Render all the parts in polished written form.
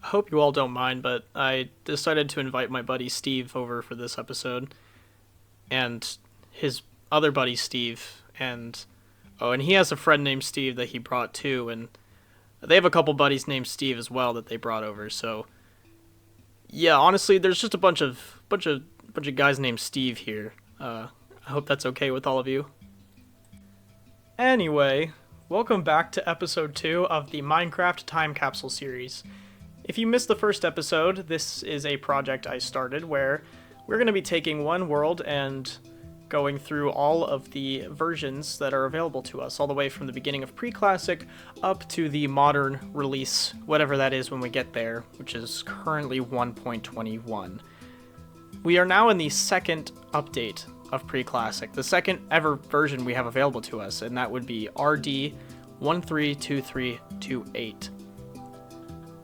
Hope you all don't mind, but I decided to invite my buddy Steve over for this episode, and his other buddy Steve, and he has a friend named Steve that he brought too, and they have a couple buddies named Steve as well that they brought over. So yeah, honestly, there's just a bunch of guys named Steve here. I hope that's okay with all of you. Anyway, welcome back to episode 2 of the Minecraft Time Capsule series. If you missed the first episode, this is a project I started where we're going to be taking one world and going through all of the versions that are available to us, all the way from the beginning of Pre-Classic up to the modern release, whatever that is when we get there, which is currently 1.21. We are now in the second update of Pre-Classic, the second ever version we have available to us, and that would be RD 132328.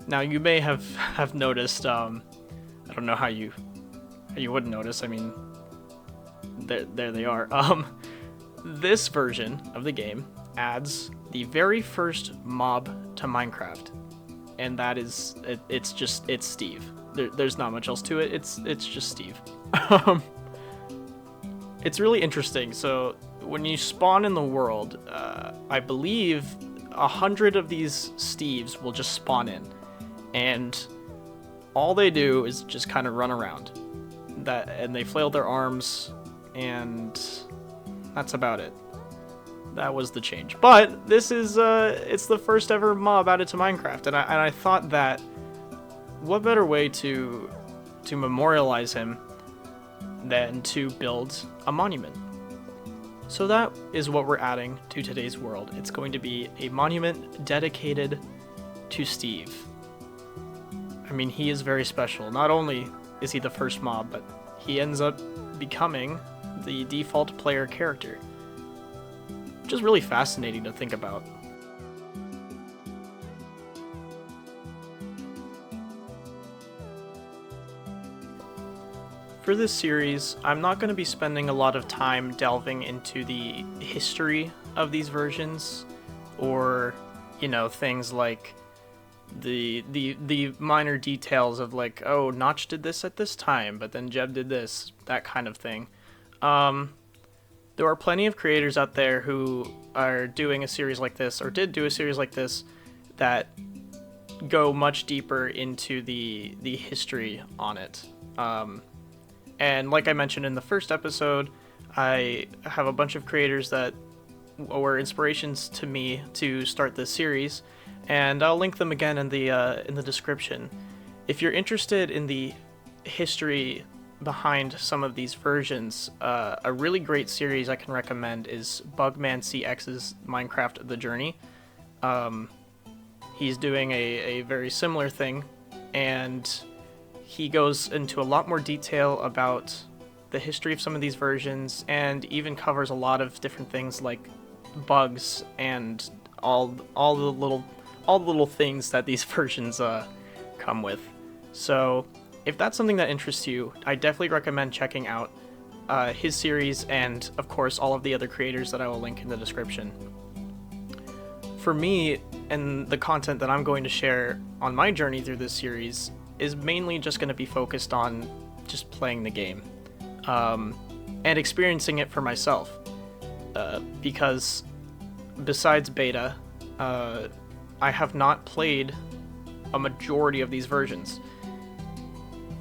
Now, you may have noticed, I don't know how you wouldn't notice, I mean, there they are. This version of the game adds the very first mob to Minecraft, and that is, it's Steve. There's not much else to it, it's just Steve. It's really interesting. So, when you spawn in the world, I believe 100 of these Steves will just spawn in. And all they do is just kind of run around. And they flail their arms, and that's about it. That was the change. But this is, it's the first ever mob added to Minecraft, and I thought that what better way to memorialize him than to build a monument. So that is what we're adding to today's world. It's going to be a monument dedicated to Steve. I mean, he is very special. Not only is he the first mob, but he ends up becoming the default player character. Which is really fascinating to think about. For this series, I'm not going to be spending a lot of time delving into the history of these versions, or, things like the minor details of like, oh, Notch did this at this time, but then Jeb did this, that kind of thing. There are plenty of creators out there who are doing a series like this, or did do a series like this, that go much deeper into the history on it. And like I mentioned in the first episode, I have a bunch of creators that were inspirations to me to start this series, and I'll link them again in the description. If you're interested in the history behind some of these versions, a really great series I can recommend is Bugman CX's Minecraft The Journey. He's doing a very similar thing, and he goes into a lot more detail about the history of some of these versions, and even covers a lot of different things like bugs and all the little things that these versions come with. So if that's something that interests you, I definitely recommend checking out his series, and of course all of the other creators that I will link in the description. For me, and the content that I'm going to share on my journey through this series is mainly just going to be focused on just playing the game, and experiencing it for myself, because besides beta, I have not played a majority of these versions.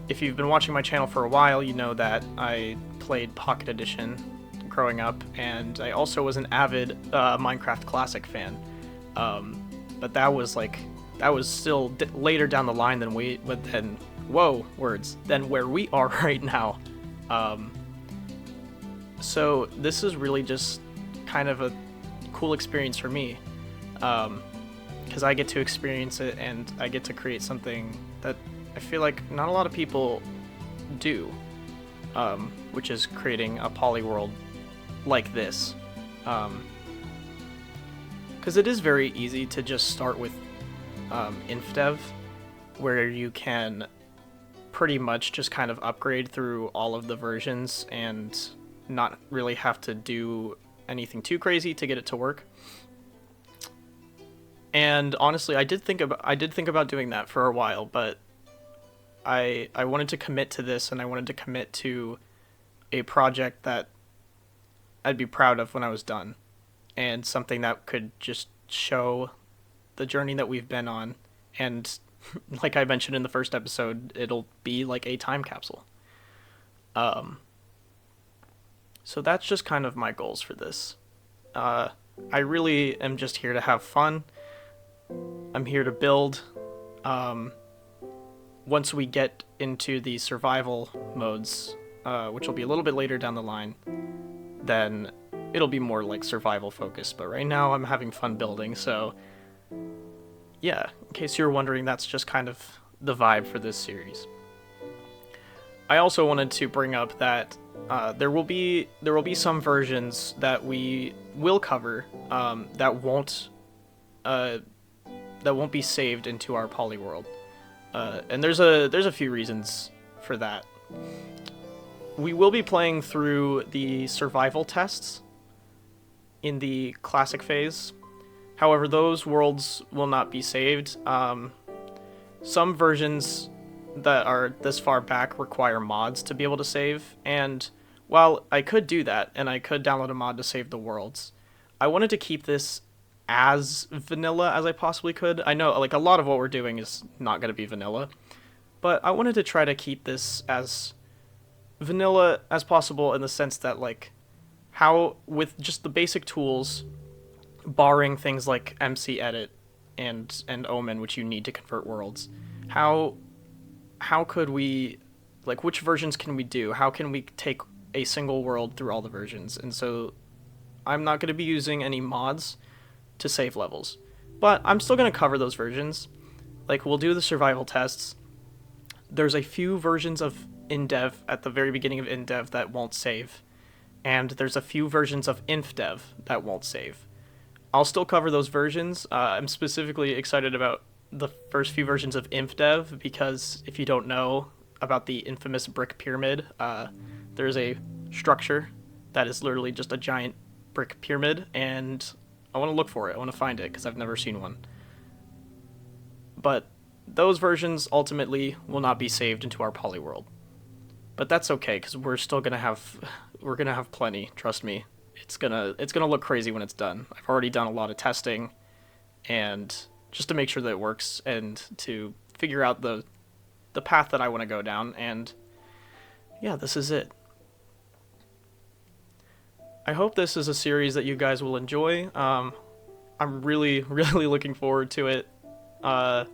If you've been watching my channel for a while, you know that I played Pocket Edition growing up, and I also was an avid Minecraft Classic fan, but that was still later down the line than where we are right now. So this is really just kind of a cool experience for me, because I get to experience it, and I get to create something that I feel like not a lot of people do, which is creating a poly world like this. Because it is very easy to just start with InfDev, where you can pretty much just kind of upgrade through all of the versions and not really have to do anything too crazy to get it to work. And honestly, I did think about doing that for a while, but I wanted to commit to this, and I wanted to commit to a project that I'd be proud of when I was done, and something that could just show the journey that we've been on. And like I mentioned in the first episode, it'll be like a time capsule. Um, so that's just kind of my goals for this. I really am just here to have fun. I'm here to build. Um, Once we get into the survival modes, which will be a little bit later down the line, then it'll be more like survival focused. But right now I'm having fun building, so yeah, in case you're wondering, that's just kind of the vibe for this series. I also wanted to bring up that there will be some versions that we will cover uh, that won't be saved into our polyworld. And there's a few reasons for that. We will be playing through the survival tests in the classic phase. However, those worlds will not be saved. Some versions that are this far back require mods to be able to save, and while I could do that, and I could download a mod to save the worlds, I wanted to keep this as vanilla as I possibly could. I know, like, a lot of what we're doing is not going to be vanilla, but I wanted to try to keep this as vanilla as possible in the sense that, like, how, with just the basic tools, barring things like MC Edit and Omen, which you need to convert worlds, how could we, like, which versions can we do? How can we take a single world through all the versions? And so I'm not going to be using any mods to save levels, but I'm still going to cover those versions. Like, we'll do the survival tests. There's a few versions of InDev at the very beginning of InDev that won't save, and there's a few versions of InfDev that won't save. I'll still cover those versions. I'm specifically excited about the first few versions of InfDev because if you don't know about the infamous brick pyramid, there's a structure that is literally just a giant brick pyramid, and I want to look for it. I want to find it because I've never seen one. But those versions ultimately will not be saved into our polyworld. But that's okay because we're gonna have plenty. Trust me, it's gonna look crazy when it's done. I've already done a lot of testing, and just to make sure that it works and to figure out the path that I want to go down. And yeah, this is it. I hope this is a series that you guys will enjoy. I'm really, really looking forward to it. And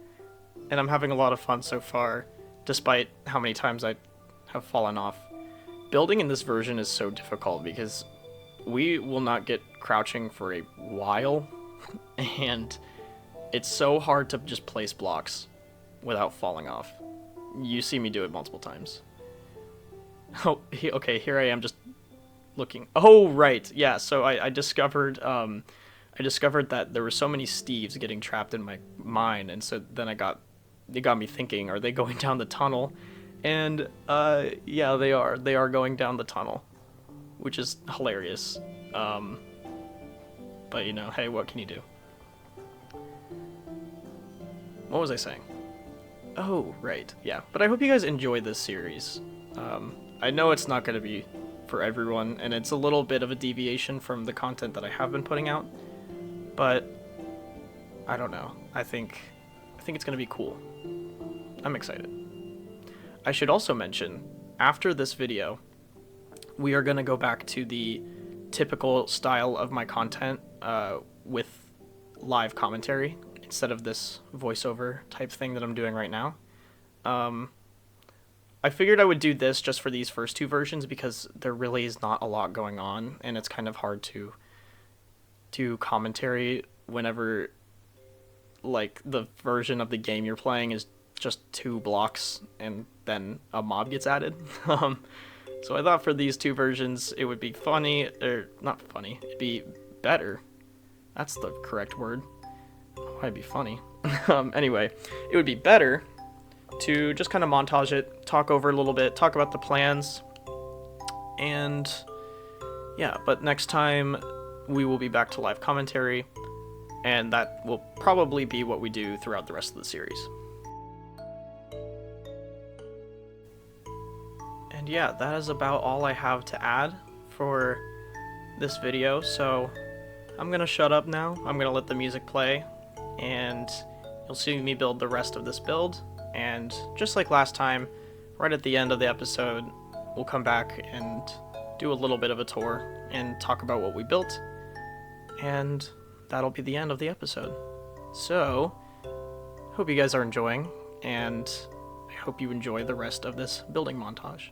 I'm having a lot of fun so far, despite how many times I have fallen off. Building in this version is so difficult because we will not get crouching for a while, and it's so hard to just place blocks without falling off. You see me do it multiple times. Oh, okay, here I am just looking. Oh, right, yeah, so I discovered that there were so many Steves getting trapped in my mine, and so then it got me thinking, are they going down the tunnel? And yeah, they are going down the tunnel, which is hilarious. But you know, hey, what can you do? What was I saying? Oh, right, yeah. But I hope you guys enjoy this series. I know it's not going to be for everyone, and it's a little bit of a deviation from the content that I have been putting out, but I don't know. I think it's going to be cool. I'm excited. I should also mention, after this video, we are going to go back to the typical style of my content with live commentary instead of this voiceover type thing that I'm doing right now. I figured I would do this just for these first two versions because there really is not a lot going on, and it's kind of hard to do commentary whenever, like, the version of the game you're playing is just 2 blocks and then a mob gets added. So I thought for these two versions it would be funny, or not funny, it'd be better. That's the correct word. Why it'd be funny? Anyway, it would be better to just kind of montage it, talk over a little bit, talk about the plans, and yeah, but next time we will be back to live commentary, and that will probably be what we do throughout the rest of the series. And yeah, that is about all I have to add for this video, so I'm gonna shut up now. I'm gonna let the music play, and you'll see me build the rest of this build, and just like last time, right at the end of the episode, we'll come back and do a little bit of a tour and talk about what we built, and that'll be the end of the episode. So, hope you guys are enjoying, and I hope you enjoy the rest of this building montage.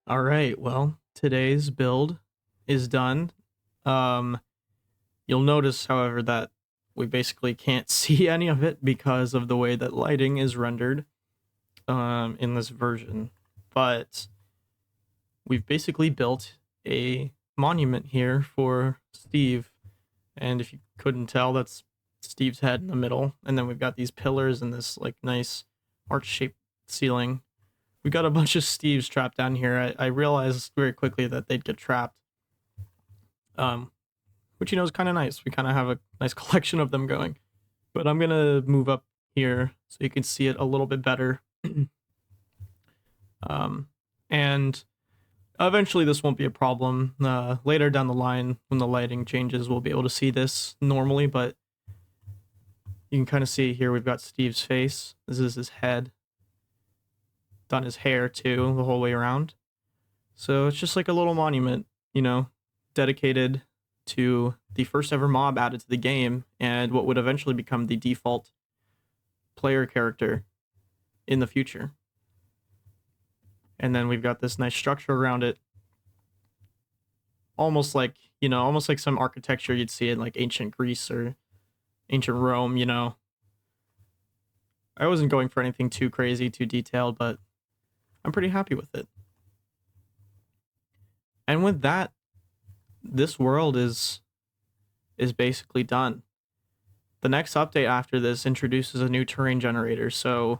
All right, well, today's build is done. You'll notice, however, that we basically can't see any of it because of the way that lighting is rendered in this version. But we've basically built a monument here for Steve. And if you couldn't tell, that's Steve's head in the middle. And then we've got these pillars and this like nice arch-shaped ceiling. We got a bunch of Steves trapped down here. I realized very quickly that they'd get trapped. Which, is kind of nice. We kind of have a nice collection of them going. But I'm going to move up here so you can see it a little bit better. And eventually this won't be a problem. Later down the line, when the lighting changes, we'll be able to see this normally, but you can kind of see here we've got Steve's face. This is his head. Done his hair too, the whole way around. So it's just like a little monument, dedicated to the first ever mob added to the game and what would eventually become the default player character in the future. And then we've got this nice structure around it. Almost like some architecture you'd see in like ancient Greece or ancient Rome, I wasn't going for anything too crazy, too detailed, but I'm pretty happy with it. And with that, this world is basically done. The next update after this introduces a new terrain generator, so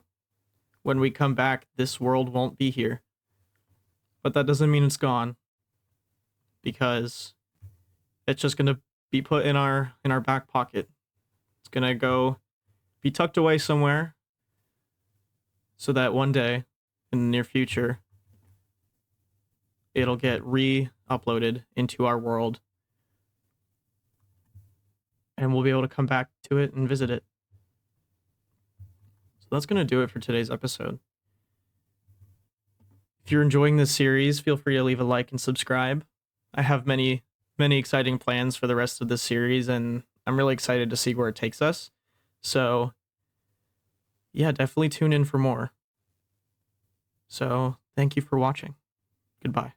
when we come back, this world won't be here. But that doesn't mean it's gone, because it's just gonna be put in our back pocket. It's gonna go be tucked away somewhere, so that one day in the near future, it'll get re-uploaded into our world, and we'll be able to come back to it and visit it. So that's going to do it for today's episode. If you're enjoying this series, feel free to leave a like and subscribe. I have many exciting plans for the rest of this series, and I'm really excited to see where it takes us. So, yeah, definitely tune in for more. So, thank you for watching. Goodbye.